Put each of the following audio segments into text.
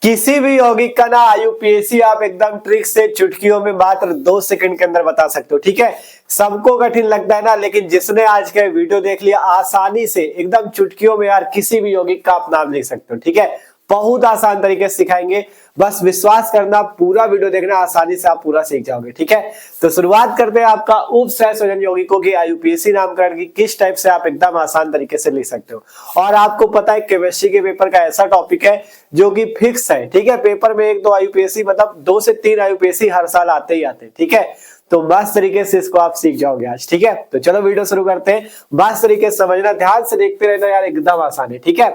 किसी भी यौगिक का ना आईयूपीएसी आप एकदम ट्रिक से चुटकियों में मात्र 2 सेकंड के अंदर बता सकते हो। ठीक है, सबको कठिन लगता है ना, लेकिन जिसने आज का वीडियो देख लिया आसानी से एकदम चुटकियों में यार किसी भी यौगिक का आप नाम लिख सकते हो। ठीक है, बहुत आसान तरीके से सिखाएंगे, बस विश्वास करना, पूरा वीडियो देखना, आसानी से आप पूरा सीख जाओगे। ठीक है, तो शुरुआत करते हैं आपका उप सहसंयोजन यौगिकों की आईयूपीएसी नामकरण की, किस टाइप से आप एकदम आसान तरीके से लिख सकते हो। और आपको पता है केमिस्ट्री के पेपर का ऐसा टॉपिक है जो कि फिक्स है। ठीक है, पेपर में 1-2 आईयूपीएसी मतलब 2 से 3 आईयूपीएसी हर साल आते ही आते हैं। ठीक है, तो मस्त तरीके से इसको आप सीख जाओगे आज। ठीक है, तो चलो वीडियो शुरू करते हैं। मस्त तरीके से समझना, ध्यान से देखते रहना यार, एकदम आसान है। ठीक है,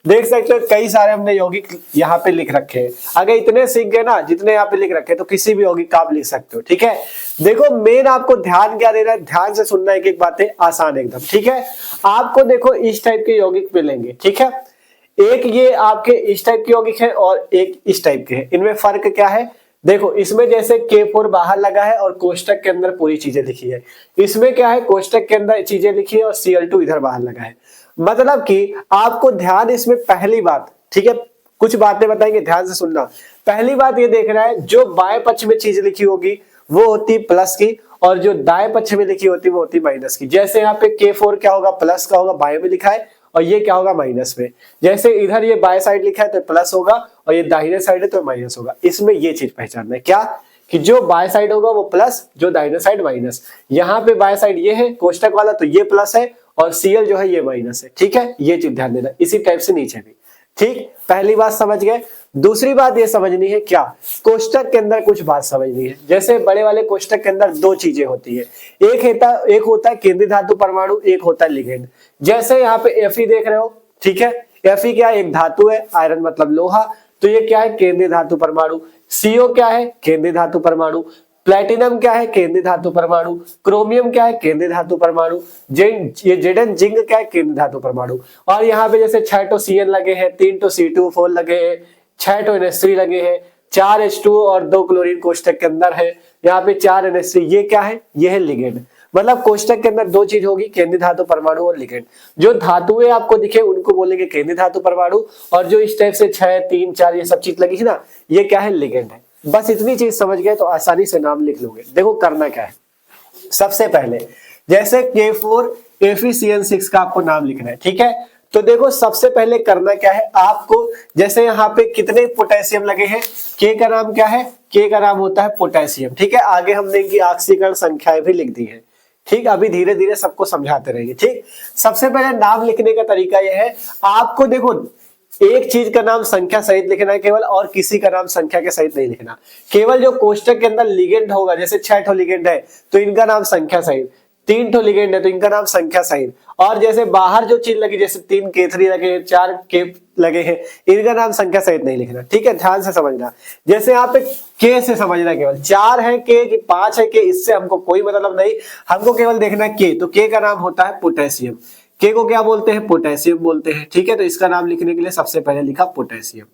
देख सकते हो कई सारे हमने यौगिक यहाँ पे लिख रखे हैं। अगर इतने सीख गए ना जितने यहाँ पे लिख रखे हैं, तो किसी भी यौगिक का आप लिख सकते हो। ठीक है, देखो मेन आपको ध्यान क्या देना है, ध्यान से सुनना, एक एक बातें आसान एकदम। ठीक है, आपको देखो इस टाइप के यौगिक मिलेंगे। ठीक है, एक ये आपके इस टाइप के यौगिक है और एक इस टाइप के है। इनमें फर्क क्या है, देखो इसमें जैसे K4 बाहर लगा है और कोष्टक के अंदर पूरी चीजें लिखी है। इसमें क्या है, कोष्टक के अंदर चीजें लिखी है और Cl2 इधर बाहर लगा है। मतलब कि आपको ध्यान इसमें पहली बात, ठीक है, कुछ बातें बताएंगे, ध्यान से सुनना। पहली बात ये देखना है, जो बाएं पक्ष में चीज लिखी होगी वो होती प्लस की, और जो दाएं पक्ष में लिखी होती वो होती माइनस की। जैसे यहाँ पे K4 क्या होगा, प्लस का होगा, बाएं में लिखा है, और ये क्या होगा, माइनस में। जैसे इधर ये बाएं साइड लिखा है तो प्लस होगा, और ये दाहिने साइड है तो माइनस होगा। इसमें ये चीज पहचानना है, क्या कि जो बाएं साइड होगा वो प्लस, जो दाहिने साइड माइनस। यहाँ पे बाएं साइड ये है कोष्टक वाला, तो ये प्लस है, और Cl जो है ये माइनस है। ठीक है, ये चीज ध्यान देना, इसी टाइप से नीचे भी। ठीक, पहली बात समझ गए। दूसरी बात ये समझनी है, क्या कोष्टक के अंदर कुछ बात समझनी है। जैसे बड़े वाले कोष्टक के अंदर 2 चीजें होती है, एक होता है केंद्रीय धातु परमाणु, एक होता है लिगेंड। जैसे यहाँ पे Fe देख रहे हो, ठीक है, Fe क्या है, एक धातु है, आयरन मतलब लोहा, तो ये क्या है, केंद्रीय धातु परमाणु। CO क्या है, केंद्रीय धातु परमाणु। प्लेटिनम क्या है, केंद्रीय धातु परमाणु। क्रोमियम क्या है, केंद्रीय धातु परमाणु। ये Zn जिंक क्या है, केंद्रीय धातु परमाणु। और यहाँ पे जैसे 6 तो Cn लगे हैं, 3 तो C2O4 लगे हैं, 6 तो NH3 लगे हैं, 4 H2O और 2 क्लोरीन कोष्टक के अंदर है, यहाँ पे 4 NH3, ये क्या है, ये है लिगेंड। मतलब कोष्टक के अंदर 2 चीज होगी, केंद्रीय धातु परमाणु और लिगेंड। जो धातुएं आपको दिखे उनको बोलेंगे केंद्रीय धातु परमाणु, और जो इस टाइप से 6, 3, 4 ये सब चीज लगी है ना, ये क्या है, लिगेंड है। बस इतनी चीज समझ गए तो आसानी से नाम लिख लोगे। देखो करना क्या है, सबसे पहले जैसे K4 FeCN6 का आपको नाम लिखना है। ठीक है, तो देखो सबसे पहले करना क्या है आपको, जैसे यहाँ पे कितने पोटेशियम लगे हैं, K का नाम क्या है, K का नाम होता है पोटेशियम। ठीक है, आगे हमने इनकी ऑक्सीकरण संख्याएं भी लिख दी है। ठीक, अभी धीरे धीरे सबको समझाते रहेंगे। ठीक, सबसे पहले नाम लिखने का तरीका यह है, आपको देखो एक चीज का नाम संख्या सहित लिखना है केवल, और किसी का नाम संख्या के सहित नहीं लिखना। केवल जो कोष्टक के अंदर लिगेंड होगा, जैसे 6 ठो लिगेंड है तो इनका नाम संख्या सहित, 3 ठो लिगेंड है तो इनका नाम संख्या सहित, और जैसे बाहर जो चीज लगी, जैसे 3 K3 लगे हैं, 4 K लगे हैं, इनका नाम संख्या सहित नहीं लिखना। ठीक है, ध्यान से समझना। जैसे यहाँ पे K से समझना, केवल 4 है K कि 5 है K, इससे हमको कोई मतलब नहीं, हमको केवल देखना है K। तो K का नाम होता है पोटेशियम। K को क्या बोलते हैं, पोटेशियम बोलते हैं। ठीक है, तो इसका नाम लिखने के लिए सबसे पहले लिखा पोटेशियम,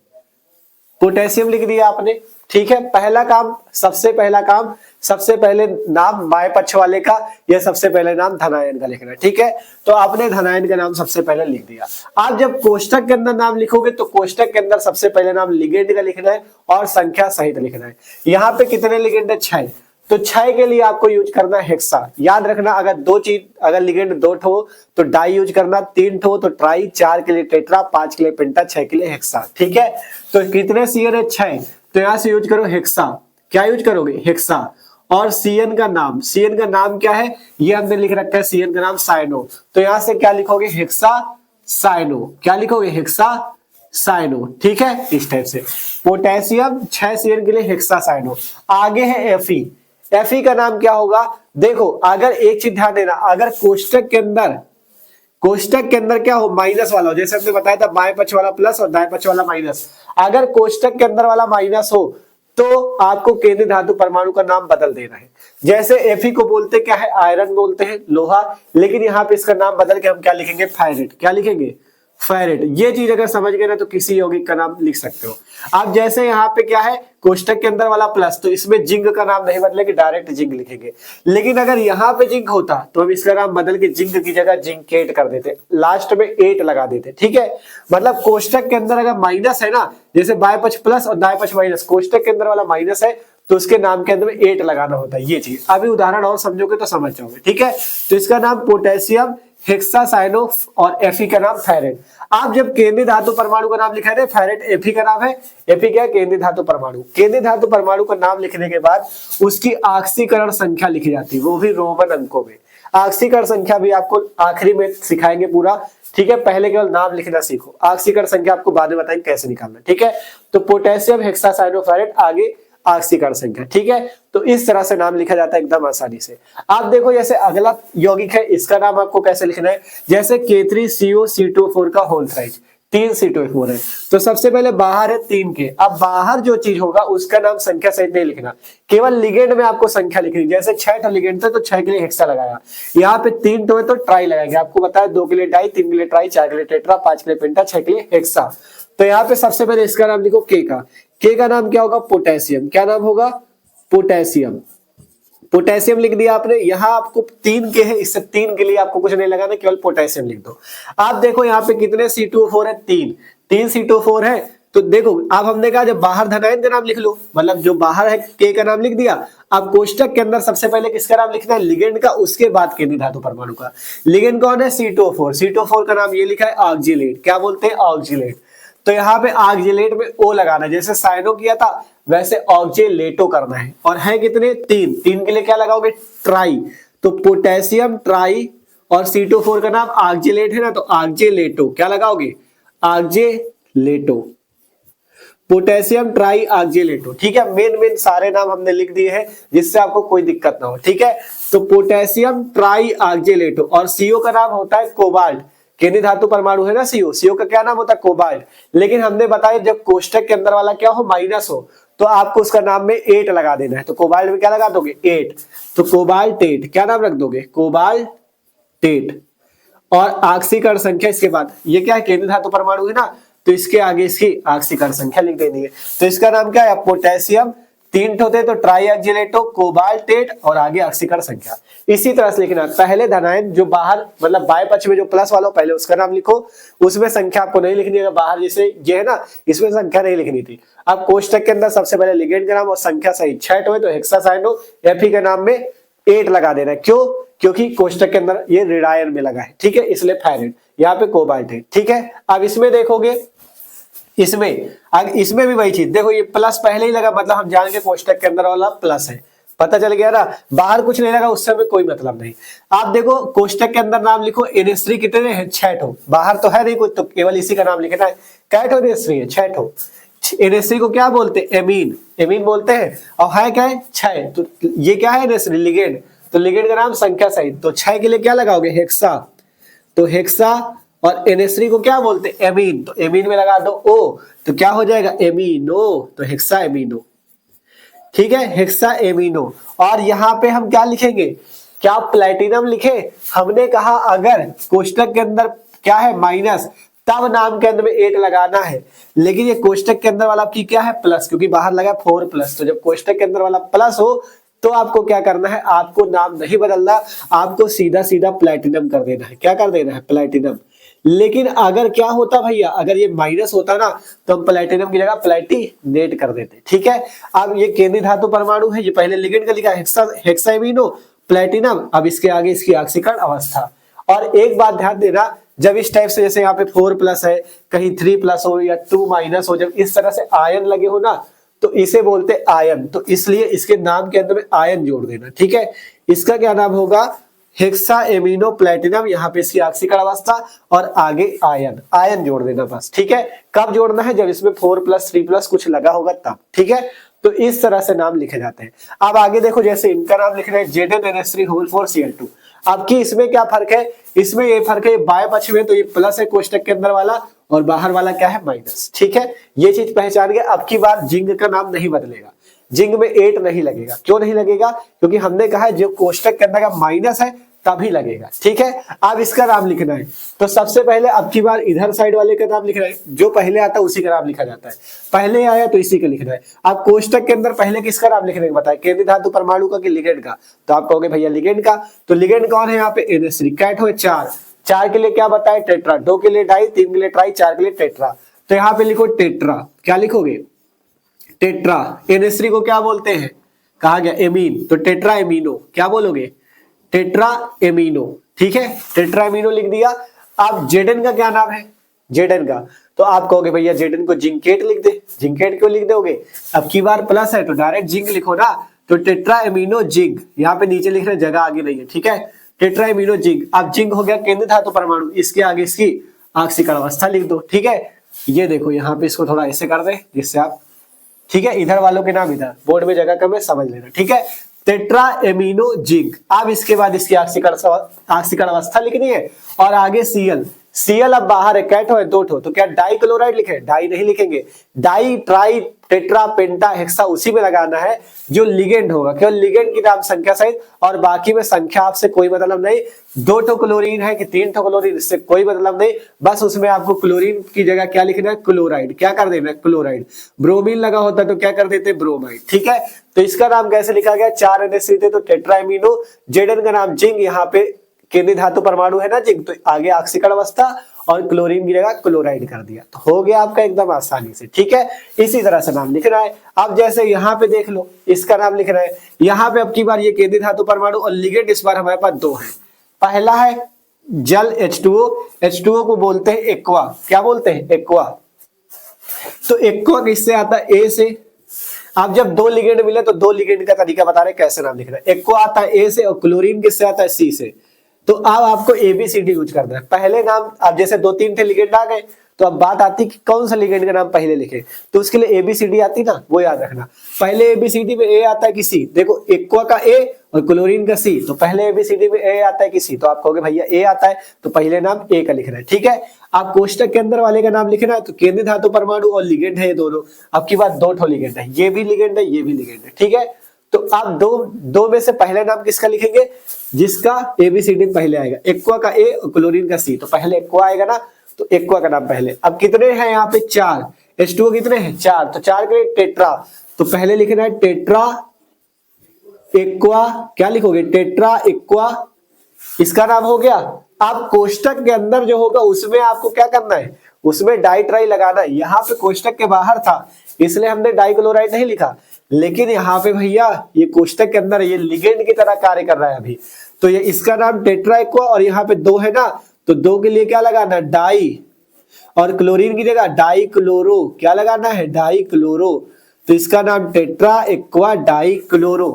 पोटेशियम लिख दिया आपने। ठीक है, पहला काम, सबसे पहला काम, सबसे पहले नाम बाएं पक्ष वाले का, यह सबसे पहले नाम धनायन का लिखना है। ठीक है, तो आपने धनायन का नाम सबसे पहले लिख दिया। आप जब कोष्टक के अंदर नाम लिखोगे तो कोष्टक के अंदर सबसे पहले नाम लिगेंड का लिखना है और संख्या सहित लिखना है। यहाँ पे कितने लिगेंड है, 6, तो 6 के लिए आपको यूज करना है हेक्सा। याद रखना, अगर 2 चीज, अगर लिगेंड 2 ठो तो डाई यूज करना, 3 ठो तो ट्राई, 4 के लिए टेट्रा, 5 के लिए पेंटा, 6 के लिए हेक्सा। ठीक है, तो कितने Cn है, 6, तो यहां से यूज करो हेक्सा। क्या यूज करोगे, हेक्सा। और Cn का नाम, Cn का नाम क्या है, ये हमने लिख रखा है, Cn का नाम साइनो, तो यहां से क्या लिखोगे, हेक्सा साइनो। क्या लिखोगे, हेक्सा साइनो। ठीक है, इस टाइप से पोटेशियम 6 Cn के लिए हेक्सा साइनो। आगे है Fe। Fe का नाम क्या होगा, देखो अगर एक चीज ध्यान देना, अगर कोष्टक के अंदर क्या हो, माइनस वाला हो, जैसे हमने बताया था बाएं पक्ष वाला प्लस और दाएं पक्ष वाला माइनस, अगर कोष्टक के अंदर वाला माइनस हो तो आपको केंद्रीय धातु परमाणु का नाम बदल देना है। जैसे Fe को बोलते क्या है, आयरन बोलते हैं, लोहा, लेकिन यहाँ पे इसका नाम बदल के हम क्या लिखेंगे, फायरेट। क्या लिखेंगे, फेरेट। ये चीज अगर समझ गए ना तो किसी यौगिक का नाम लिख सकते हो। अब जैसे यहाँ पे क्या है कोष्टक के अंदर वाला प्लस, तो इसमें जिंक का नाम नहीं बदलेंगे, डायरेक्ट जिंक लिखेंगे। लेकिन अगर यहाँ पे जिंक होता तो हम इसका नाम बदल के जिंक की जगह जिंकेट कर देते, लास्ट में एट लगा देते, ठीक है। मतलब कोष्टक के अंदर अगर माइनस है ना, जैसे बाएं पक्ष प्लस और दाएं पक्ष माइनस, कोष्टक के अंदर वाला माइनस है तो उसके नाम के अंदर में एट लगाना होता है। ये चीज अभी उदाहरण और समझोगे तो समझ जाओगे, ठीक है। तो इसका नाम पोटेशियम हेक्सासाइनो और Fe का नाम फेरेट। आप जब केंद्रीय धातु परमाणु का नाम लिखा है फेरेट Fe का नाम है, Fe क्या है केंद्रीय धातु परमाणु। केंद्रीय धातु परमाणु का नाम लिखने के बाद उसकी ऑक्सीकरण संख्या लिखी जाती है, वो भी रोमन अंकों में। ऑक्सीकरण संख्या भी आपको आखिरी में सिखाएंगे पूरा, ठीक है। पहले केवल नाम लिखना सीखो, ऑक्सीकरण संख्या आपको बाद में बताएंगे कैसे निकालना, ठीक है। तो पोटेशियम हेक्सासाइनोफेरेट, आगे ऑक्सीकरण संख्या, ठीक है। तो इस तरह से नाम लिखा जाता है एकदम आसानी से। आप देखो जैसे अगला यौगिक है, इसका नाम आपको कैसे लिखना है, जैसे K3CO C2O4 का होल साइज 3 C2H4 है, तो सबसे पहले बाहर है 3 के। अब बाहर जो चीज होगा उसका नाम संख्या सहित नहीं लिखना, केवल लिगेंड में आपको संख्या लिखनी। जैसे 6 लिगेंड थे तो 6 के लिए हेक्सा लगाया, यहाँ पे 3 है तो ट्राई लगाएंगे। आपको बताया 2 के लिए डाई, 3 के लिए ट्राई, 4 के लिए टेट्रा, 5 के लिए पेंटा, 6 के लिए हेक्सा। तो यहाँ पे सबसे पहले इसका नाम लिखो के का नाम क्या होगा पोटेशियम, क्या नाम होगा पोटेशियम। पोटेशियम लिख दिया आपने, यहाँ आपको 3 के है, इससे 3 के लिए आपको कुछ नहीं लगाना, केवल पोटेशियम लिख दो। आप देखो यहाँ पे कितने C2O4 है, 3 C2O4 है। तो देखो अब हमने कहा जब बाहर धनायन का नाम लिख लो, मतलब जो बाहर है के का नाम लिख दिया। अब कोष्टक के अंदर सबसे पहले किसका नाम लिखना है लिगेंड का, उसके बाद केंद्रीय धातु परमाणु का। लिगेंड कौन है C2O4, C2O4 का नाम ये लिखा है ऑक्जिलेट, क्या बोलते हैं ऑक्जिलेट। तो यहाँ पे ऑक्जिलेट में ओ लगाना, जैसे साइनो किया था वैसे ऑक्जिलेटो करना है। और है कितने 3 के लिए क्या लगाओगे ट्राई, तो पोटेशियम ट्राई और C2O4 का नाम ऑक्जिलेट है ना, तो ऑक्जिलेटो क्या लगाओगे ऑक्जिलेटो, पोटेशियम ट्राई ऑक्जिलेटो, ठीक है। मेन सारे नाम हमने लिख दिए हैं जिससे आपको कोई दिक्कत ना हो, ठीक है। तो पोटेशियम ट्राई ऑक्जिलेटो, और CO का नाम होता है कोबाल्ट, केंद्रीय धातु परमाणु है ना CO का क्या नाम होता है कोबाल्ट। लेकिन हमने बताया जब कोष्टक के अंदर वाला क्या हो माइनस हो तो आपको उसका नाम में 8 लगा देना है। तो कोबाल्ट में क्या लगा दोगे 8, तो कोबाल्टेट क्या नाम रख दोगे कोबाल्टेट। और ऑक्सीकरण संख्या इसके बाद, ये क्या है केंद्रीय धातु परमाणु है ना, तो इसके आगे इसकी ऑक्सीकरण संख्या लिख देनी है। तो इसका नाम क्या है पोटेशियम, 3 होते तो ट्राई ऑक्जिलेटो, कोबाल्टेट और आगे ऑक्सीकरण संख्या। इसी तरह से लिखना, पहले धनायन जो बाहर मतलब बाएं पक्ष में जो प्लस वाला पहले उसका नाम लिखो, उसमें संख्या आपको नहीं लिखनी है। बाहर जैसे ये है ना इसमें संख्या नहीं लिखनी थी। अब कोष्टक के अंदर सबसे पहले लिगेंड का नाम और संख्या सहित 6 है तो हेक्सासाइनो Fe के नाम में 8 लगा देना है। क्यों, क्योंकि कोष्टक के अंदर ये ऋणायन में लगा है, ठीक है, इसलिए फेरेट, यहाँ पे कोबाल्टेट, ठीक है। अब इसमें देखोगे इसमें भी वही चीज, देखो ये प्लस पहले ही लगा मतलब हम जान के कोष्टक के अंदर वाला प्लस है, पता चल गया ना। बाहर कुछ नहीं लगा उससे कोई मतलब नहीं। आप देखो कोष्टक के अंदर नाम लिखो NH3 कितने हैं 6, बाहर तो है नहीं कुछ, तो केवल इसी का नाम लिखना है। कैठो NH3 है 6। NH3 को क्या बोलते हैं एमीन बोलते हैं, और है क्या है 6, तो ये क्या है NH3 लिगेंड, तो लिगेंड का नाम संख्या सहित, तो 6 के लिए क्या लगाओगे हेक्सा, तो हेक्सा। और NH3 को क्या बोलते हैं एमीन, तो एमीन में लगा दो O, तो क्या हो जाएगा एमीनो, तो हेक्सा एमीनो, ठीक है हेक्सा एमीनो। और यहाँ पे हम क्या लिखेंगे, क्या प्लैटिनम लिखे, हमने कहा अगर कोष्टक के अंदर क्या है माइनस तब नाम के अंदर में 8 लगाना है। लेकिन ये कोष्टक के अंदर वाला की क्या है प्लस, क्योंकि बाहर लगा 4+, तो जब कोष्टक के अंदर वाला प्लस हो तो आपको क्या करना है, आपको नाम नहीं बदलना, आपको सीधा प्लैटिनम कर देना है। क्या कर देना है प्लैटिनम। लेकिन अगर क्या होता भैया, अगर ये माइनस होता ना तो हम प्लैटिनम की जगह प्लैटिनेट कर देते, ठीक है। अब ये केंद्रीय धातु परमाणु है, ये पहले लिगेंड का लिखा हेक्साइमिनो प्लैटिनम, अब इसके आगे इसकी ऑक्सीकरण अवस्था। और एक बात ध्यान देना, जब इस टाइप से जैसे यहाँ पे 4+ है, कहीं 3+ हो या 2- हो, जब इस तरह से आयन लगे हो ना तो इसे बोलते आयन, तो इसलिए इसके नाम के अंदर में आयन जोड़ देना, ठीक है। इसका क्या नाम होगा हेक्सा एमिनो प्लैटिनम, यहाँ पे इसकी ऑक्सीकरण अवस्था और आगे आयन जोड़ देना बस, ठीक है। कब जोड़ना है, जब इसमें 4+ 3+ कुछ लगा होगा तब, ठीक है। तो इस तरह से नाम लिखे जाते हैं। अब आगे देखो, जैसे इनका नाम लिखना है ZnNH3 अब की इसमें क्या फर्क है, इसमें ये फर्क है बाएं पक्ष में तो ये प्लस है कोष्टक के अंदर वाला और बाहर वाला क्या है माइनस, ठीक है। ये चीज पहचान गए। अब की बार जिंक का नाम नहीं बदलेगा, जिंक में 8 नहीं लगेगा। क्यों नहीं लगेगा, क्योंकि हमने कहा है जो कोष्टक के अंदर का माइनस है तभी लगेगा। ठीक है, अब इसका नाम लिखना है। तो सबसे पहले अब की बार इधर साइड वाले का नाम लिखना है, जो पहले आता है उसी का नाम लिखा जाता है। पहले आया तो इसी का लिखना है। अब कोष्टक के अंदर पहले किसका नाम लिखने का बताया, केंद्रीय धातु परमाणु का कि लिगेंड का। तो आप कहोगे भैया लिगेंड का, तो लिगेंड कौन है यहाँ पे, NH3। कैट हो 4, 4 के लिए क्या बताया टेट्रा, 2 के लिए डाई, 3 के लिए ट्राई, 4 के लिए टेट्रा। तो यहाँ पे लिखो टेट्रा, क्या लिखोगे टेट्रा। NH3 को क्या बोलते हैं, कहा गया एमीन, तो टेट्रा एमीनो, क्या बोलोगे टेट्रा एमीनो। ठीक है, टेट्रा एमीनो लिख दिया। अब जेडन का क्या नाम है, जेडन का, तो आप कहोगे भैया जेडन को जिंकेट लिख दे। जिंकेट क्यों लिख दोगे, अब की बार प्लस है तो डायरेक्ट जिंक लिखो ना, तो टेट्रा एमीनो जिंक, यहाँ पे नीचे लिख रहे जगह आगे नहीं है। ठीक है, टेट्रा एमीनो जिंक। अब जिंक हो गया केंद्रीय धातु परमाणु, इसके आगे इसकी आक्सीकरण अवस्था लिख दो। ठीक है, ये देखो यहाँ पे इसको थोड़ा ऐसे कर दे जिससे आप, ठीक है, इधर वालों के नाम इधर, बोर्ड में जगह कम है समझ लेना। ठीक है, टेट्रा एमिनो जिंक। अब इसके बाद इसकी आक्सीकरण अवस्था लिखनी है और आगे Cl। Cl अब बाहर है, कैट हो 2 ठो, तो क्या डाई क्लोराइड लिखे, डाई नहीं लिखेंगे, डाई ट्राई टेट्रा पेंटा हेक्सा उसी में लगाना है जो लिगेंड होगा, केवल लिगेंड की नाम संख्या सहित, और बाकी में संख्या आपसे कोई मतलब नहीं। 2 ठो क्लोरीन है कि 3 ठो क्लोरीन, इससे कोई मतलब नहीं, बस उसमें आपको क्लोरीन की जगह क्या लिखना है क्लोराइड, क्या कर देना है क्लोराइड। ब्रोमीन लगा होता तो क्या कर देते ब्रोमाइड। ठीक है, तो इसका नाम कैसे लिखा गया, 4 NH3 थे तो टेट्रा एमिनो, जेडन का नाम जिंक, यहाँ पे केंद्रीय धातु परमाणु है ना जिंक, तो आगे आक्सीकरण अवस्था और क्लोरीन की जगह क्लोराइड कर दिया, तो हो गया आपका एकदम आसानी से। ठीक है, इसी तरह से नाम लिखना है। अब जैसे यहाँ पे देख लो, इसका नाम लिखना है, यहाँ पे अब की बार ये केंद्रीय धातु परमाणु और लिगेंड इस बार हमारे पास 2 है। पहला है जल H2O, H2O को बोलते हैं एक्वा, क्या बोलते हैं एक्वा। तो एक्वा किससे आता है, ए से। अब जब 2 लिगेंड मिले तो 2 लिगेंड का तरीका बता रहे कैसे नाम लिखना है। एक्वा आता है ए से और क्लोरीन किससे आता है सी से। तो अब आपको ABCD यूज करना है। पहले नाम, अब जैसे 2-3 थे लिगेंड आ गए, तो अब बात आती कि कौन सा लिगेंड का नाम पहले लिखे, तो उसके लिए ABCD आती ना, वो याद रखना। पहले ABCD में A आता है कि C, देखो एक्वा का A और क्लोरीन का C, तो पहले ABCD में A आता है कि C, तो आप कहोगे भैया A आता है, तो पहले नाम A का लिखना है। ठीक है, आप कोष्टक के अंदर वाले का नाम लिखना है, तो केंद्रीय धातु परमाणु और लिगेंड है ये दोनों। अब की बात 2 ठो लिगेंड है, ये भी लिगेंड है ये भी लिगेंड है। ठीक है, तो आप दो में से पहले नाम किसका लिखेंगे, जिसका ABCD पहले आएगा, एक्वा का A और क्लोरीन का C, तो पहले एक्वा आएगा ना, तो एक्वा का नाम पहले। अब कितने हैं यहाँ पे 4, H2O कितने हैं 4, तो 4 के लिए टेट्रा, तो पहले लिखना है टेट्रा एक्वा, क्या लिखोगे टेट्रा एक्वा, इसका नाम हो गया। अब कोष्टक के अंदर जो होगा उसमें आपको क्या करना है, उसमें डाई ट्राई लगाना है। यहाँ पे कोष्टक के बाहर था इसलिए हमने डाई क्लोराइड नहीं लिखा, लेकिन यहाँ पे भैया ये कोष्टक के अंदर ये लिगेंड की तरह कार्य कर रहा है अभी, तो ये इसका नाम टेट्रा एक्वा, और यहाँ पे 2 है ना, तो 2 के लिए क्या लगाना डाई, और क्लोरीन की जगह डाई क्लोरो, क्या लगाना है डाई क्लोरो, तो इसका नाम टेट्रा एक्वा डाई क्लोरो।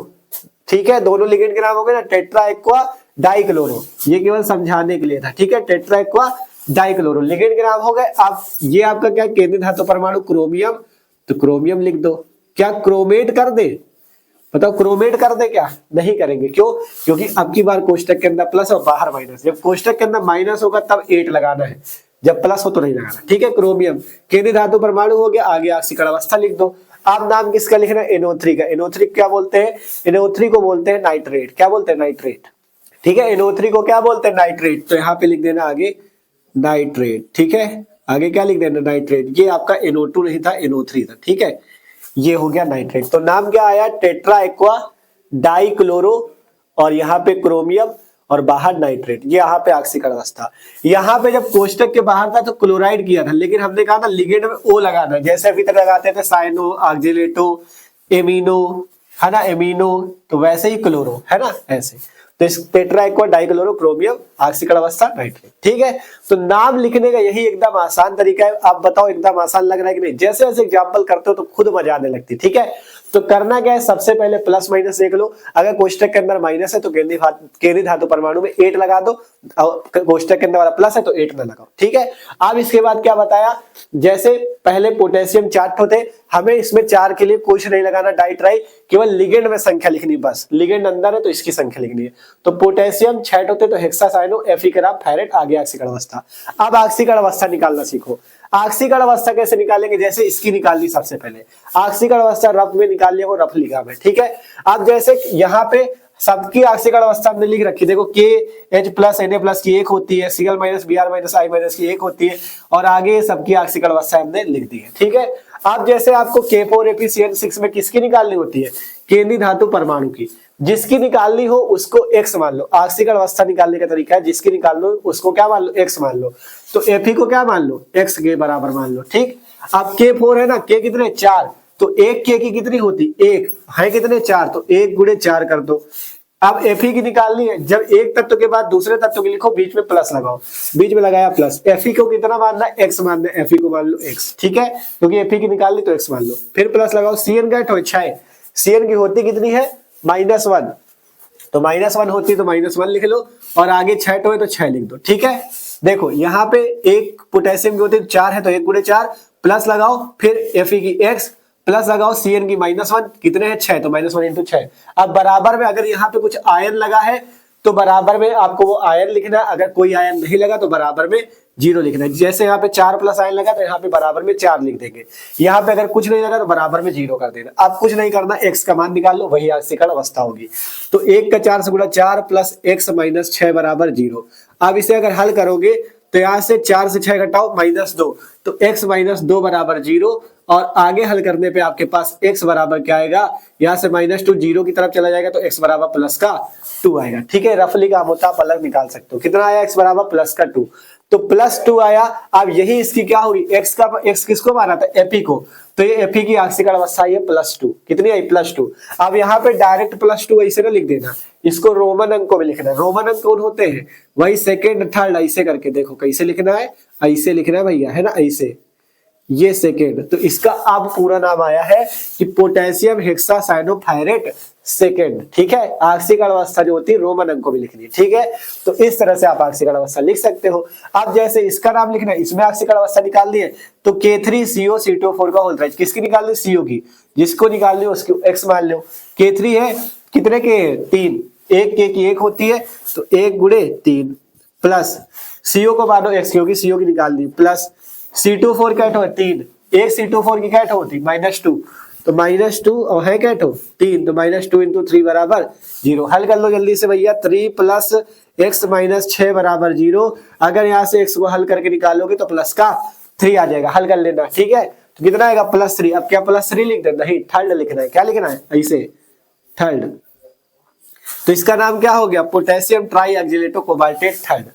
ठीक है, दोनों लिगेंड के नाम हो गए ना, टेट्रा एक्वा डाई क्लोरो, ये केवल समझाने के लिए था। ठीक है, tetra aqua die chloro ligand के नाम हो गए। अब ये आपका क्या केंद्रीय धातु परमाणु क्रोमियम, तो क्रोमियम लिख दो। क्या क्रोमेट कर दे, बताओ क्रोमेट कर दे, क्या नहीं करेंगे, क्यों, क्योंकि अब की बार कोष्टक के अंदर प्लस और बाहर माइनस, जब कोष्टक के अंदर माइनस होगा तब 8 लगाना है, जब प्लस हो तो नहीं लगाना। ठीक है, क्रोमियम केंद्रीय धातु परमाणु हो गया, आगे आक्सीकरण अवस्था लिख दो। अब नाम किसका लिखना है, NO3 का। NO3 क्या बोलते हैं, NO3 को बोलते हैं नाइट्रेट, क्या बोलते हैं नाइट्रेट। ठीक है, NO3 को क्या बोलते हैं नाइट्रेट, तो यहाँ पे लिख देना आगे नाइट्रेट। ठीक है, आगे क्या लिख देना नाइट्रेट, ये आपका NO2 नहीं था NO3 था। ठीक है, ये हो गया नाइट्रेट। तो नाम क्या आया टेट्रा एक्वा डाई क्लोरो, और यहाँ पे क्रोमियम और बाहर नाइट्रेट, ये यहाँ पे आक्सीकरण अवस्था। यहाँ पे जब कोष्टक के बाहर था तो क्लोराइड किया था, लेकिन हमने कहा था लिगेंड में O लगाना, जैसे अभी तक लगाते थे साइनो ऑक्जेलेटो एमिनो, है ना एमिनो, तो वैसे ही क्लोरो, है ना ऐसे। तो इस tetraaquadichlorochromium आक्सीकरण अवस्था नाइट्रेट। ठीक है, तो नाम लिखने का यही एकदम आसान तरीका है। आप बताओ एकदम आसान लग रहा है कि नहीं, जैसे जैसे एग्जाम्पल करते हो तो खुद मजा आने लगती। ठीक है, तो करना क्या है, सबसे पहले प्लस माइनस देख लो, अगर कोष्टक के अंदर माइनस है तो केंद्रीय धातु परमाणु में 8 लगा दो, कोष्टक के अंदर वाला प्लस है तो 8 ना लगाओ। ठीक है, अब इसके बाद क्या बताया, जैसे पहले पोटेशियम 4 होते, हमें इसमें 4 के लिए कुछ नहीं लगाना डाई ट्राई, केवल लिगेंड में संख्या लिखनी, बस लिगेंड अंदर है तो इसकी संख्या लिखनी है। तो पोटेशियम 6 होते तो हेक्सासाइनो एफिकराम फेरेट, आगे आक्सीकरण अवस्था। अब आक्सीकरण अवस्था निकालना सीखो। आक्सीकरण अवस्था कैसे निकालेंगे, जैसे इसकी निकालनी सबसे पहले, आक्सीकरण अवस्था रफ में निकाल लिया, रफ लिखा है। ठीक है, अब जैसे यहाँ पे सबकी आंशिक अवस्था हमने लिख रखी, देखो के H plus N A plus की एक होती है, CL minus B R minus I minus की एक होती है, और आगे सबकी आंशिक अवस्था हमने लिख दी है। ठीक है, अब जैसे आपको K4 ApCN6 में किसकी निकालनी होती है, केंद्रीय धातु परमाणु की, जिसकी निकालनी हो उसको x मान लो। आंशिक अवस्था निकालने का तरीका है, जिसकी निकाल लो उसको क्या मान लो, x मान लो। तो Fe को क्या मान लो, x के बराबर मान लो। ठीक, अब K4 है ना, K कितने 4, तो एक K की कितनी होती, एक है कितने 4, तो 1 गुणे 4 कर दो। अब Fe की निकालनी है, जब एक तत्व के बाद दूसरे तत्व के लिखो बीच में प्लस लगाओ, बीच में लगाया प्लस। Fe को कितना मानना है, x मानना है, Fe को मान लो x। ठीक है, क्योंकि Fe की निकालनी तो x मान लो, फिर प्लस लगाओ। Cn का 6, Cn की होती कितनी है -1, तो -1 होती तो -1 लिख लो, और आगे 6 टो है तो 6 लिख दो। ठीक है, देखो यहाँ पे एक पोटेशियम की होती है 4 है तो 1 गुणे 4 प्लस लगाओ, फिर Fe की x प्लस लगाओ, Cn की -1 कितने हैं 6, तो -1 इंटू 6। अब बराबर में अगर यहाँ पे कुछ आयन लगा है तो बराबर में आपको वो आयन लिखना है, अगर कोई आयन नहीं लगा तो बराबर में 0 लिखना है। जैसे यहाँ पे 4 प्लस आयन लगा तो यहाँ पे बराबर में 4 लिख देंगे, यहाँ पे अगर कुछ नहीं लगा तो बराबर में 0 कर देना। अब कुछ नहीं करना, x का मान निकाल लो, वही आंशिक अवस्था होगी। तो 1 का 4 से गुणा 4 प्लस x माइनस 6 बराबर 0। अब इसे अगर हल करोगे तो यहाँ से 4 से 6 घटाओ -2, तो x माइनस 2 बराबर 0, और आगे हल करने पे आपके पास x बराबर क्या आएगा, यहाँ से -2 0 की तरफ चला जाएगा तो x बराबर प्लस का 2 आएगा। ठीक है, रफली काम होता है, आप अलग निकाल सकते हो। कितना आया, x बराबर प्लस का 2, तो +2 आया। अब यही इसकी क्या होगी, x किसको माना था, Fe को, तो ये Fe की आंशिक अवस्था ये +2, कितनी आई +2। अब यहाँ पे डायरेक्ट +2 ऐसे ना लिख देना, इसको रोमन अंकों में लिखना है। रोमन अंक कौन होते हैं, वही सेकेंड थर्ड, ऐसे करके देखो कैसे लिखना है, ऐसे लिखना है भैया, है ना, ऐसे, ये सेकेंड। तो इसका अब पूरा नाम आया है कि पोटेशियम हेक्सासाइनोफायरेट सेकेंड। ठीक है, आंशिक अवस्था जो होती है रोमन अंकों में लिखनी है। ठीक है, तो इस तरह से आप आंशिक अवस्था लिख सकते हो। अब जैसे इसका नाम लिखना है, इसमें आंशिक अवस्था निकालनी है, तो K3CO CO4 का होल राइज किसकी निकालनी, CO की, जिसको निकालनी है उसको x मान लो। K3 है कितने के, 3, एक K की एक होती है तो 1 गुणे 3 प्लस CO को मानो x, क्योंकि CO की निकालनी, प्लस C24 कैट हो 3, एक C24 की कैट होती -2, तो -2 और है कैट हो 3, तो -2 इंटू 3 बराबर 0। हल कर लो जल्दी से भैया, 3 प्लस x माइनस 6 बराबर 0। अगर यहाँ से x को हल करके निकालोगे तो प्लस का 3 आ जाएगा, हल कर लेना। ठीक है, तो कितना आएगा +3। अब क्या +3 लिख दे, नहीं थर्ड लिखना है, क्या लिखना है, ऐसे थर्ड। तो इसका नाम क्या हो गया, पोटेशियम ट्राई ऑक्सीलेटो कोबाल्टेट थर्ड।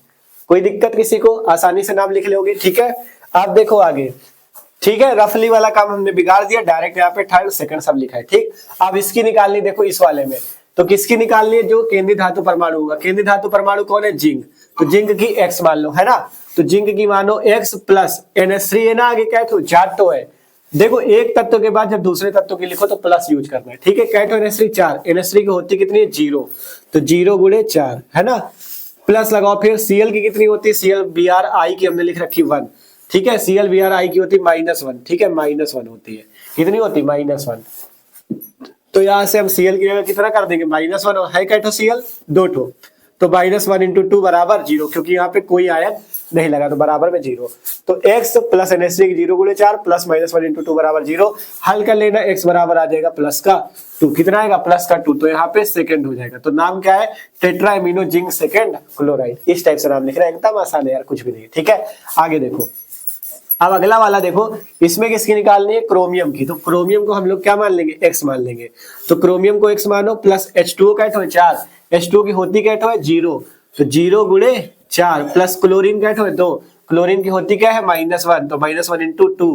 कोई दिक्कत किसी को, आसानी से नाम लिख लोगे। ठीक है, आप देखो आगे। ठीक है, रफली वाला काम हमने बिगाड़ दिया, डायरेक्ट यहाँ पे थर्ड सेकंड सब लिखा है। ठीक, अब इसकी निकालनी देखो इस वाले में, तो किसकी निकालनी है, जो केंद्रीय धातु परमाणु होगा। केंद्रीय धातु परमाणु कौन है, जिंक, तो जिंक की x मान लो, है ना, तो जिंक की मानो x प्लस NH3 है ना, आगे कैथो जाटो है। देखो एक तत्व के बाद जब दूसरे तत्व की लिखो तो प्लस यूज करना है। ठीक है, कैथो NH3 4, NH3 की होती कितनी है 0, तो 0 गुणे 4, है ना, प्लस लगाओ। फिर Cl की कितनी होती है, ClBrI की हमने लिख रखी 1। ठीक है, ClBrI की होती है -1। ठीक है, -1 होती है, कितनी होती है -1। तो यहाँ से हम Cl की जगह कितना कर देंगे -1, और है कैठो Cl 2 ठो, तो -1 इंटू 2 बराबर 0, क्योंकि यहाँ पे कोई आयन नहीं लगा तो बराबर में 0। तो x प्लस NH3 0 गुणे 4 प्लस -1 इंटू 2 बराबर 0। हल कर लेना, x बराबर आ जाएगा प्लस का 2, कितना आएगा प्लस का 2, तो यहाँ पे सेकंड हो जाएगा। तो नाम क्या है, टेट्राएमिनो जिंक सेकंड क्लोराइड। इस टाइप से नाम लिख रहा है, एकदम आसान है यार, कुछ भी नहीं। ठीक है, आगे देखो। अब अगला वाला देखो, इसमें किसकी निकालनी है, क्रोमियम की। तो क्रोमियम को हम लोग क्या मान लेंगे, x मान लेंगे। तो क्रोमियम को x मानो, प्लस H2O कैट हो 4, H2O की होती कैट हो 0, तो 0 गुणे 4 प्लस क्लोरीन कैट हो 2, क्लोरीन की होती क्या है -1, तो -1 इंटू 2।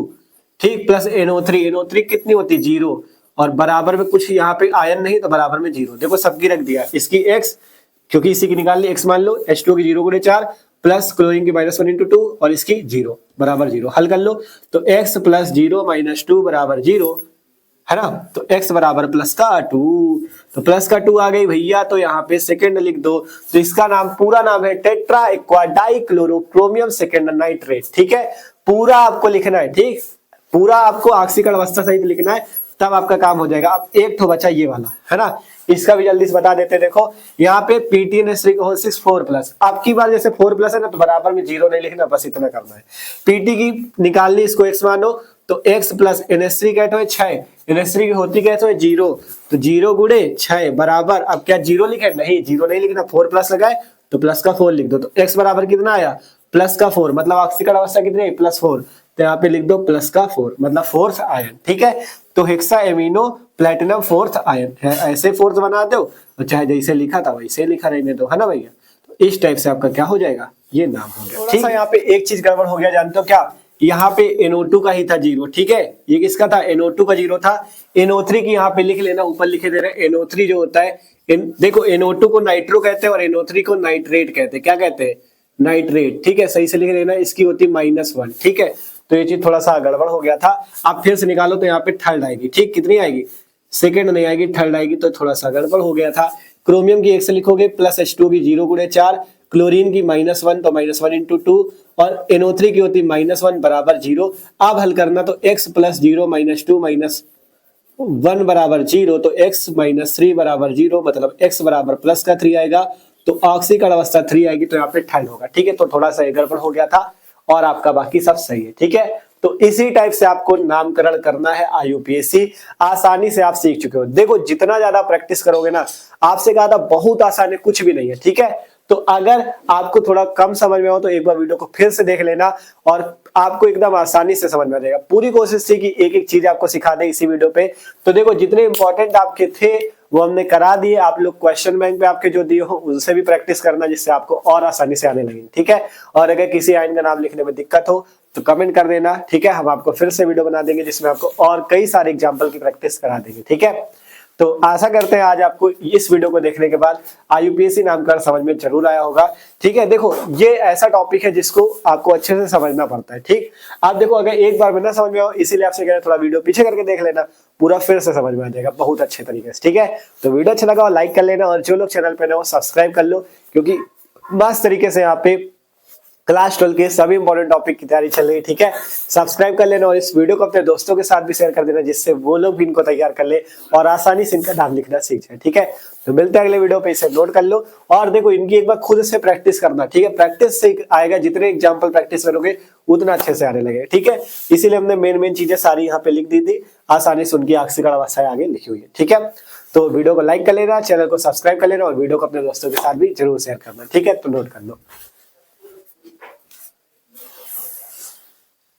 ठीक, प्लस NO3, NO3 कितनी होती 0, और बराबर में कुछ यहाँ पे आयन नहीं तो बराबर में 0। देखो सबकी रख दिया, इसकी x, क्योंकि इसी की निकाल ली, x मान लो, H2O की 0 गुणे 4 प्लस क्लोरीन की -1 इंटू 2, और इसकी 0 बराबर 0। हल कर लो, तो x प्लस 0 माइनस 2 बराबर 0, है ना, तो x बराबर प्लस का 2, तो प्लस का 2 आ गई भैया, तो यहाँ पे सेकंड लिख दो। तो इसका नाम, पूरा नाम है टेट्रा एक्वा डाइक्लोरोक्रोमियम सेकेंड नाइट्रेट। ठीक है, पूरा आपको लिखना है। ठीक, पूरा आपको आंशिक अवस्था सहित लिखना है, तब आपका काम हो जाएगा। अब एक तो बचा ये वाला, है ना, इसका भी जल्दी से बता देते हैं। देखो यहाँ पे PTNH3 का होल 6 4+, आपकी बार जैसे 4+ है ना, तो बराबर में 0 नहीं लिखना, बस इतना करना है। PT की निकालनी, इसको x मानो, तो x प्लस NH3 कैट हो 6, NH3 की होती क्या है, जीरो, तो 0 गुणे 6 बराबर, अब क्या जीरो लिखे, नहीं जीरो नहीं लिखना, 4 प्लस लगाए तो प्लस का 4 लिख दो, तो x बराबर कितना आया, प्लस का 4, मतलब ऑक्सीकरण अवस्था कितनी है, +4, तो यहाँ पे लिख दो प्लस का 4, मतलब फोर्थ आयन, ठीक है। तो hexa amino platinum fourth ion है, ऐसे फोर्थ बना दो, और चाहे जैसे लिखा था वैसे लिखा रहने दो, है ना भैया। तो इस टाइप से आपका क्या हो जाएगा, ये नाम हो गया। थोड़ा सा यहाँ पे एक चीज गड़बड़ हो गया, जानते हो क्या, यहाँ पे NO2 का ही था 0, ठीक है, ये किसका था, NO2 का 0 था। NO3 की यहाँ पे लिख लेना, ऊपर लिखे दे रहे हैं, NO3 जो होता है, देखो NO2 को नाइट्रो कहते हैं और NO3 को नाइट्रेट कहते हैं, क्या कहते हैं, नाइट्रेट, ठीक है, सही से लिख लेना, इसकी होती -1, ठीक है। तो ये चीज थोड़ा सा गड़बड़ हो गया था, आप फिर से निकालो तो यहाँ पे थर्ड आएगी, ठीक, कितनी आएगी, सेकंड नहीं आएगी, थर्ड आएगी, तो थोड़ा सा गड़बड़ हो गया था। क्रोमियम की 1 से लिखोगे, प्लस H2 की 0 गुणे 4, क्लोरीन की -1 तो -1 × 2, और NO3 की होती -1 बराबर 0। अब हल करना तो x + 0 - 2 - 1 बराबर 0, तो x - 3 बराबर 0, मतलब x बराबर प्लस का 3 आएगा, तो ऑक्सीकरण अवस्था 3 आएगी, तो यहाँ पे थर्ड होगा, ठीक है। तो थोड़ा सा गड़बड़ हो गया था और आपका बाकी सब सही है, ठीक है। तो इसी टाइप से आपको नामकरण करना है IUPAC, आसानी से आप सीख चुके हो। देखो जितना ज्यादा प्रैक्टिस करोगे ना, आपसे कहा था बहुत आसान है, कुछ भी नहीं है, ठीक है। तो अगर आपको थोड़ा कम समझ में हो तो एक बार वीडियो को फिर से देख लेना और आपको एकदम आसानी से समझ में आ जाएगा। पूरी कोशिश थी कि एक एक चीज आपको सिखा दे इसी वीडियो पे। तो देखो जितने इंपॉर्टेंट आपके थे वो हमने करा दिए, आप लोग क्वेश्चन बैंक पे आपके जो दिए हो उनसे भी प्रैक्टिस करना, जिससे आपको और आसानी से आने लगे, ठीक है। और अगर किसी आयन का नाम लिखने में दिक्कत हो तो कमेंट कर देना, ठीक है, हम आपको फिर से वीडियो बना देंगे जिसमें आपको और कई सारे एग्जाम्पल की प्रैक्टिस करा देंगे, ठीक है। तो आशा करते हैं आज आपको इस वीडियो को देखने के बाद IUPAC नामकरण समझ में जरूर आया होगा, ठीक है। देखो ये ऐसा टॉपिक है जिसको आपको अच्छे से समझना पड़ता है, ठीक। आप देखो अगर एक बार में ना समझ में हो, इसीलिए आपसे कह रहे हैं थोड़ा वीडियो पीछे करके देख लेना, पूरा फिर से समझ में आ जाएगा बहुत अच्छे तरीके से, ठीक है। तो वीडियो अच्छा लगा लाइक कर लेना, और जो लोग चैनल पे नए हो सब्सक्राइब कर लो, क्योंकि मस्त तरीके से यहाँ पे क्लास 12 के सभी इंपॉर्टेंट टॉपिक की तैयारी चल रही है, ठीक है। सब्सक्राइब कर लेना और इस वीडियो को अपने दोस्तों के साथ भी शेयर कर देना, जिससे वो लोग भी इनको तैयार कर ले और आसानी से इनका नाम लिखना सीख जाए, ठीक है। तो मिलते हैं अगले वीडियो पे, इसे नोट कर लो और देखो इनकी एक बार खुद से प्रैक्टिस करना, ठीक है। प्रैक्टिस से आएगा, जितने एग्जाम्पल प्रैक्टिस करोगे उतना अच्छे से आने लगे, ठीक है। इसीलिए हमने मेन चीजें सारी यहाँ पे लिख दी थी, आसानी से उनकी ऑक्सीकरण अवस्थाएं आगे लिखी हुई है, ठीक है। तो वीडियो को लाइक कर लेना, चैनल को सब्सक्राइब कर लेना और वीडियो को अपने दोस्तों के साथ भी जरूर शेयर करना, ठीक है। तो नोट कर लो।